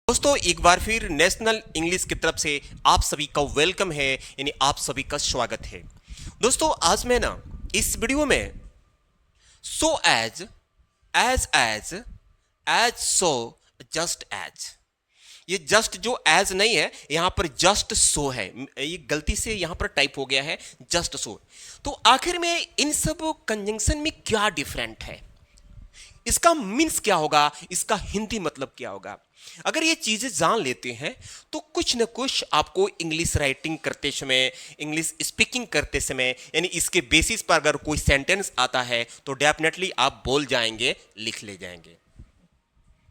दोस्तों एक बार फिर नेशनल इंग्लिश की तरफ से आप सभी का वेलकम है, यानी आप सभी का स्वागत है। दोस्तों आज मैं ना इस वीडियो में so as so just as, ये जस्ट जो एज नहीं है, यहां पर जस्ट सो है, ये गलती से यहां पर टाइप हो गया है जस्ट सो। तो आखिर में इन सब कंजंक्शन में क्या डिफरेंट है, इसका मीन्स क्या होगा, इसका हिंदी मतलब क्या होगा। अगर ये चीजें जान लेते हैं तो कुछ न कुछ आपको इंग्लिश राइटिंग करते समय, इंग्लिश स्पीकिंग करते समय, यानी इसके बेसिस पर अगर कोई सेंटेंस आता है तो डेफिनेटली आप बोल जाएंगे, लिख ले जाएंगे।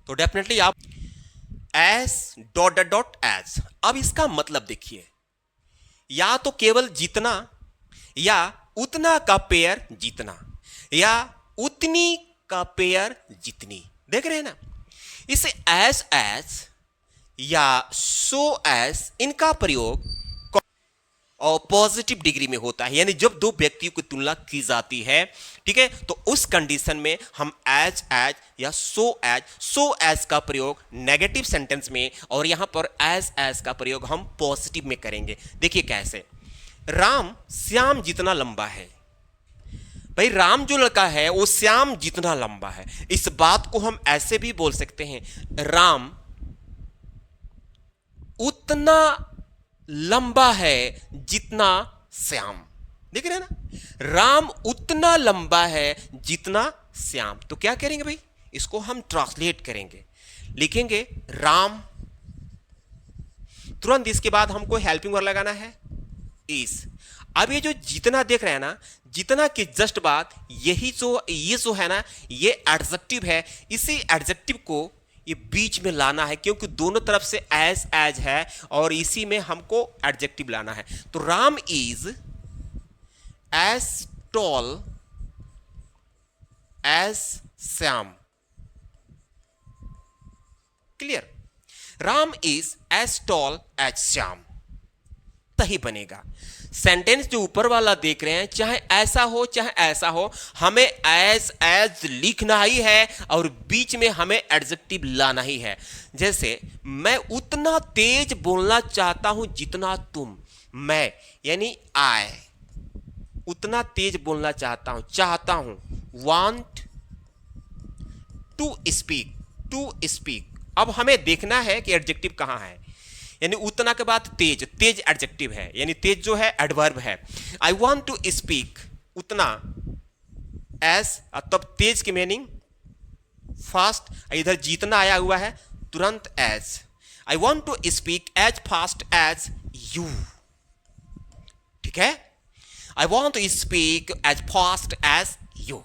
तो डेफिनेटली आप S dot dot dot as, अब इसका मतलब देखिए, या तो केवल जितना या उतना का पेयर जितना या उतनी का पेयर जितनी, देख रहे हैं ना। इसे एज या सो एज, इनका प्रयोग और पॉजिटिव डिग्री में होता है, यानी जब दो व्यक्तियों की तुलना की जाती है, ठीक है, तो उस कंडीशन में हम एज या सो एज का प्रयोग नेगेटिव सेंटेंस में, और यहां पर एज का प्रयोग हम पॉजिटिव में करेंगे। देखिए कैसे, राम श्याम जितना लंबा है, भाई राम जो लड़का है वो श्याम जितना लंबा है। इस बात को हम ऐसे भी बोल सकते हैं, राम उतना लंबा है जितना श्याम। देख रहे हैं ना, राम उतना लंबा है जितना श्याम। तो क्या करेंगे भाई, इसको हम ट्रांसलेट करेंगे, लिखेंगे राम, तुरंत इसके बाद हमको हेल्पिंग वर्ड लगाना है इज। अब ये जो जितना देख रहे हैं ना, जितना के जस्ट बाद यही ये जो है ना, ये एडजेक्टिव है। इसी एडजेक्टिव को ये बीच में लाना है, क्योंकि दोनों तरफ से एज है और इसी में हमको एडजेक्टिव लाना है। तो Ram is as tall as Shyam. Clear, Ram is as tall as Shyam, सही बनेगा। सेंटेंस जो ऊपर वाला देख रहे हैं, चाहे ऐसा हो चाहे ऐसा हो, हमें एज लिखना ही है और बीच में हमें एडजेक्टिव लाना ही है। जैसे मैं उतना तेज बोलना चाहता हूं जितना तुम, मैं यानी आई उतना तेज बोलना चाहता हूं वांट टू स्पीक। अब हमें देखना है कि एडजेक्टिव कहां है, यानी उतना के बाद तेज एडजेक्टिव है, यानी तेज जो है एडवर्ब है। आई वॉन्ट टू स्पीक उतना एज, तब तेज की मीनिंग फास्ट, इधर जितना आया हुआ है तुरंत as. I want to speak as fast as you, ठीक है। I want to speak as fast as you.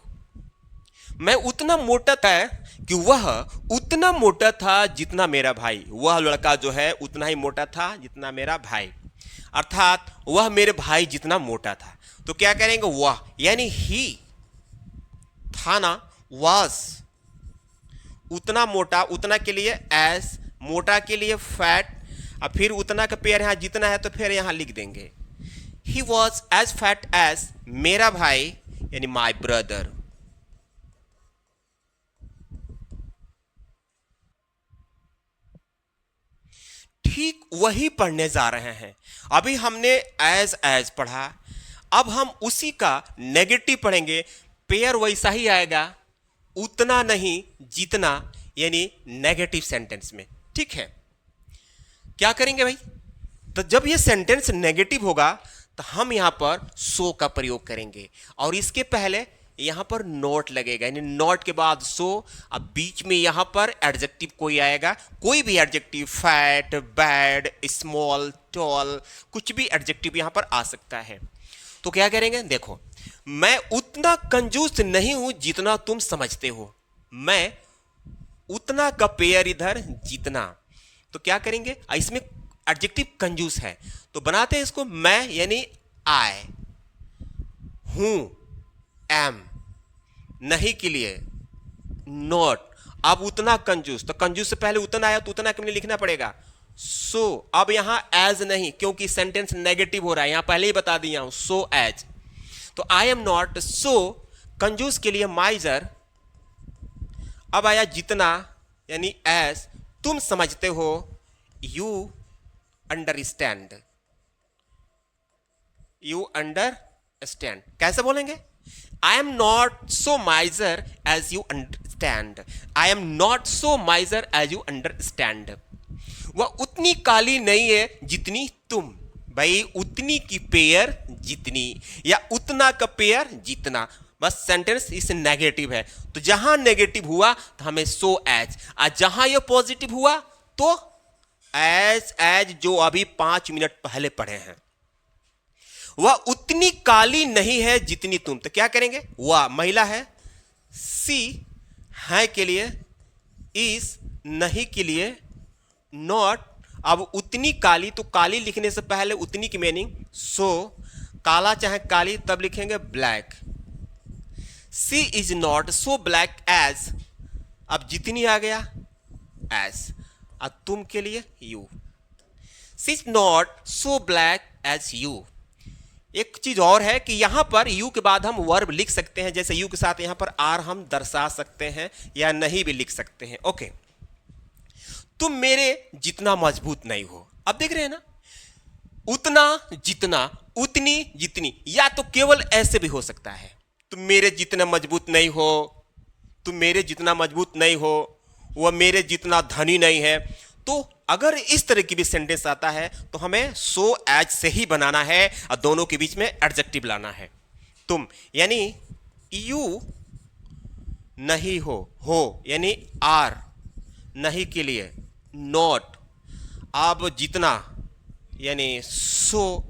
मैं उतना मोटा था कि वह उतना मोटा था जितना मेरा भाई, वह लड़का जो है उतना ही मोटा था जितना मेरा भाई, अर्थात वह मेरे भाई जितना मोटा था। तो क्या करेंगे, वह यानी ही था ना, वाज उतना मोटा, उतना के लिए एस, मोटा के लिए फैट, और फिर उतना का पेयर यहां जितना है तो फिर यहां लिख देंगे he was as fat as, मेरा भाई यानी माई ब्रदर। ठीक वही पढ़ने जा रहे हैं। अभी हमने एज पढ़ा, अब हम उसी का नेगेटिव पढ़ेंगे। पेयर वैसा ही आएगा, उतना नहीं जितना, यानी नेगेटिव सेंटेंस में, ठीक है। क्या करेंगे भाई, तो जब ये सेंटेंस नेगेटिव होगा तो हम यहां पर सो का प्रयोग करेंगे, और इसके पहले यहां पर नॉट लगेगा, यानी नॉट के बाद सो। अब बीच में यहां पर एडजेक्टिव कोई आएगा, कोई भी adjective, fat, bad, small, tall, कुछ भी एडजेक्टिव यहां पर आ सकता है। तो क्या करेंगे, देखो, मैं उतना कंजूस नहीं हूं जितना तुम समझते हो, मैं उतना का पेयर इधर जितना। तो क्या करेंगे, इसमें एडजेक्टिव कंजूस है तो बनाते हैं इसको मैं, यानी आई, हूं एम, नहीं के लिए नॉट। अब उतना कंजूस, तो कंजूस से पहले उतना आया तो उतना के लिए लिखना पड़ेगा सो। अब यहां एज नहीं, क्योंकि सेंटेंस नेगेटिव हो रहा है, यहां पहले ही बता दिया हूं सो एज। तो आई एम नॉट सो कंजूस के लिए माइजर। अब आया जितना यानी एज, तुम समझते हो, यू अंडरस्टैंड, यू अंडरस्टैंड। कैसे बोलेंगे? I am not so miser as you understand, I am not so miser as you understand. वह उतनी काली नहीं है जितनी तुम। भाई उतनी की पेयर जितनी, या उतना का पेयर जितना। बस सेंटेंस इस नेगेटिव है, तो जहां नेगेटिव हुआ तो हमें सो एज, और जहां यह पॉजिटिव हुआ तो एज जो अभी 5 मिनट पहले पढ़े हैं। वह उतनी काली नहीं है जितनी तुम, तो क्या करेंगे? वह महिला है, सी है के लिए, इस नहीं के लिए, नॉट। अब उतनी काली, तो काली लिखने से पहले उतनी की मीनिंग सो, काला चाहे काली तब लिखेंगे black. She is not so black as, अब जितनी आ गया एज, अब तुम के लिए you. She is not so black as you. एक चीज और है कि यहां पर यू के बाद हम वर्ब लिख सकते हैं, जैसे यू के साथ यहां पर आर हम दर्शा सकते हैं या नहीं भी लिख सकते हैं। ओके, तुम मेरे जितना मजबूत नहीं हो। अब देख रहे हैं ना, उतना जितना, उतनी जितनी, या तो केवल ऐसे भी हो सकता है, तुम मेरे जितना मजबूत नहीं हो, तुम मेरे जितना मजबूत नहीं हो, वह मेरे जितना धनी नहीं है। तो अगर इस तरह की भी सेंटेंस आता है तो हमें सो एज से ही बनाना है और दोनों के बीच में एडजेक्टिव लाना है। तुम यानी यू नहीं हो यानी आर नहीं के लिए नॉट। अब जितना यानी सो,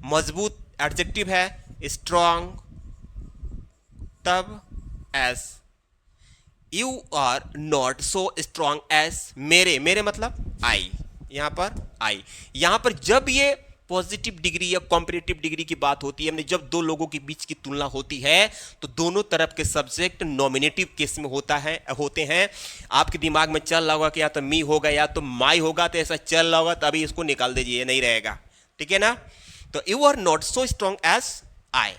मजबूत एडजेक्टिव है, स्ट्रांग तब as. You are not so strong as, मेरे मतलब आई, यहां पर आई। यहां पर जब ये पॉजिटिव डिग्री या कॉम्परेटिव डिग्री की बात होती है, हमने जब दो लोगों के बीच की तुलना होती है तो दोनों तरफ के सब्जेक्ट नॉमिनेटिव केस में होते हैं। आपके दिमाग में चल रहा होगा कि या तो मी होगा या तो माई होगा, तो ऐसा चल रहा होगा तो अभी इसको निकाल दीजिए, नहीं रहेगा, ठीक है ना। तो you are not so strong as I.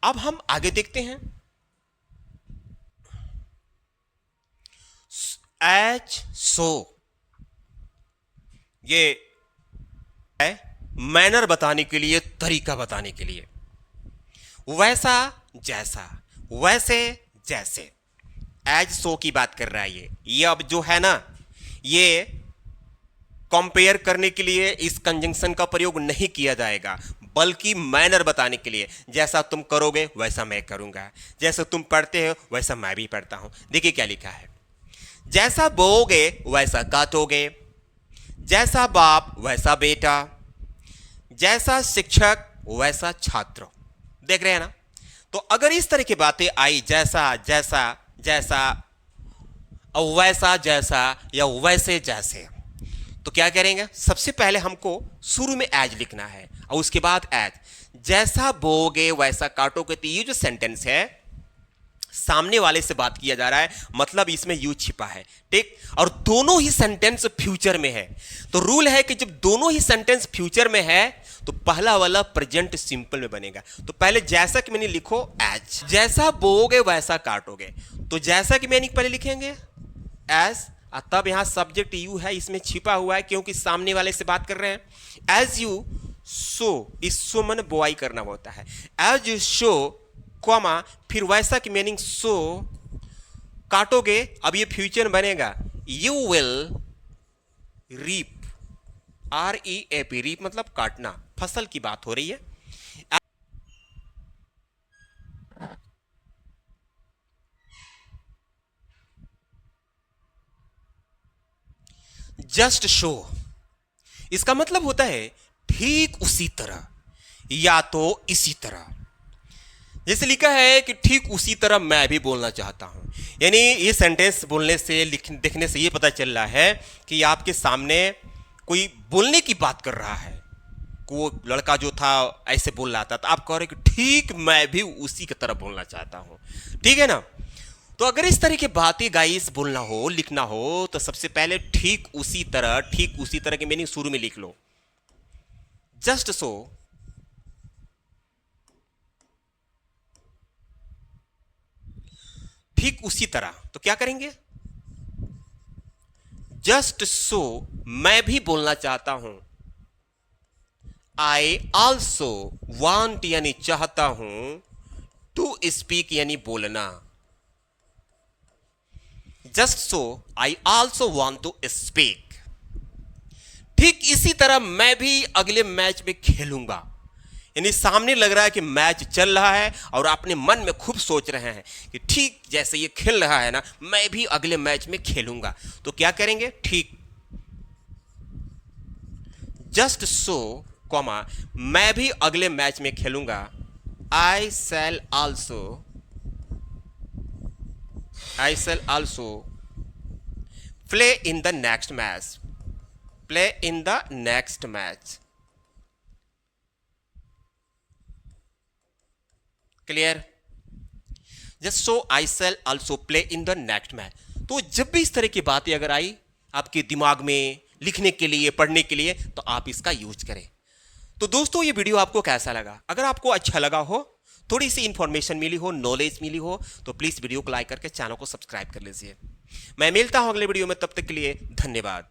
अब हम आगे देखते हैं, एज सो, ये है मैनर बताने के लिए, तरीका बताने के लिए। वैसा जैसा, वैसे जैसे, एज सो की बात कर रहा है ये अब जो है ना, ये कंपेयर करने के लिए इस कंजंक्शन का प्रयोग नहीं किया जाएगा, बल्कि मैनर बताने के लिए। जैसा तुम करोगे वैसा मैं करूंगा, जैसा तुम पढ़ते हो वैसा मैं भी पढ़ता हूं। देखिए क्या लिखा है, जैसा बोओगे वैसा काटोगे, जैसा बाप वैसा बेटा, जैसा शिक्षक वैसा छात्र। देख रहे हैं ना। तो अगर इस तरह की बातें आई, जैसा जैसा जैसा, वैसा जैसा या वैसे जैसे, तो क्या करेंगे? सबसे पहले हमको शुरू में एज लिखना है और उसके बाद एज। जैसा बोओगे वैसा काटोगे, तो ये जो सेंटेंस है सामने वाले से बात किया जा रहा है, मतलब इसमें यू छिपा है, ठीक। और दोनों ही सेंटेंस फ्यूचर में है, तो रूल है कि जब दोनों ही सेंटेंस फ्यूचर में है तो पहला वाला प्रेजेंट सिंपल में बनेगा। तो पहले जैसा कि मैंने लिखो एज, जैसा बोओगे वैसा काटोगे, तो जैसा कि मैंने पहले लिखेंगे एज, तब यहां सब्जेक्ट यू है, इसमें छिपा हुआ है क्योंकि सामने वाले से बात कर रहे हैं। एज यू सो, इस सो मन बोआई करना होता है, एज यू शो कॉमा, फिर वैसा की मीनिंग सो, काटोगे, अब ये फ्यूचर बनेगा, you will reap, REAP, reap मतलब काटना, फसल की बात हो रही है। जस्ट शो, इसका मतलब होता है ठीक उसी तरह या तो इसी तरह। जैसे लिखा है कि ठीक उसी तरह मैं भी बोलना चाहता हूं, यानी ये सेंटेंस बोलने से देखने से ये पता चल रहा है कि आपके सामने कोई बोलने की बात कर रहा है। वो लड़का जो था ऐसे बोल रहा था, तो आप कह रहे कि ठीक मैं भी उसी की तरह बोलना चाहता हूं, ठीक है ना। तो अगर इस तरह की बातें गाइस बोलना हो, लिखना हो, तो सबसे पहले ठीक उसी तरह की मीनिंग शुरू में लिख लो। जस्ट सो, ठीक उसी तरह, तो क्या करेंगे? जस्ट सो मैं भी बोलना चाहता हूं, आई ऑल्सो वांट यानी चाहता हूं, टू स्पीक यानी बोलना। Just so I also want to speak. ठीक इसी तरह मैं भी अगले मैच में खेलूंगा, यानी सामने लग रहा है कि मैच चल रहा है और अपने मन में खूब सोच रहे हैं कि ठीक जैसे ये खेल रहा है ना, मैं भी अगले मैच में खेलूंगा। तो क्या करेंगे, ठीक जस्ट सो कॉमा मैं भी अगले मैच में खेलूंगा, I shall also play in the next match, play in the next match. Clear? Just so I shall also play in the next match. तो जब भी इस तरह की बातें अगर आई आपके दिमाग में लिखने के लिए, पढ़ने के लिए, तो आप इसका यूज करें। तो दोस्तों ये वीडियो आपको कैसा लगा? अगर आपको अच्छा लगा हो, थोड़ी सी इंफॉर्मेशन मिली हो, नॉलेज मिली हो, तो प्लीज वीडियो को लाइक करके चैनल को सब्सक्राइब कर लीजिए। मैं मिलता हूं अगले वीडियो में, तब तक के लिए धन्यवाद।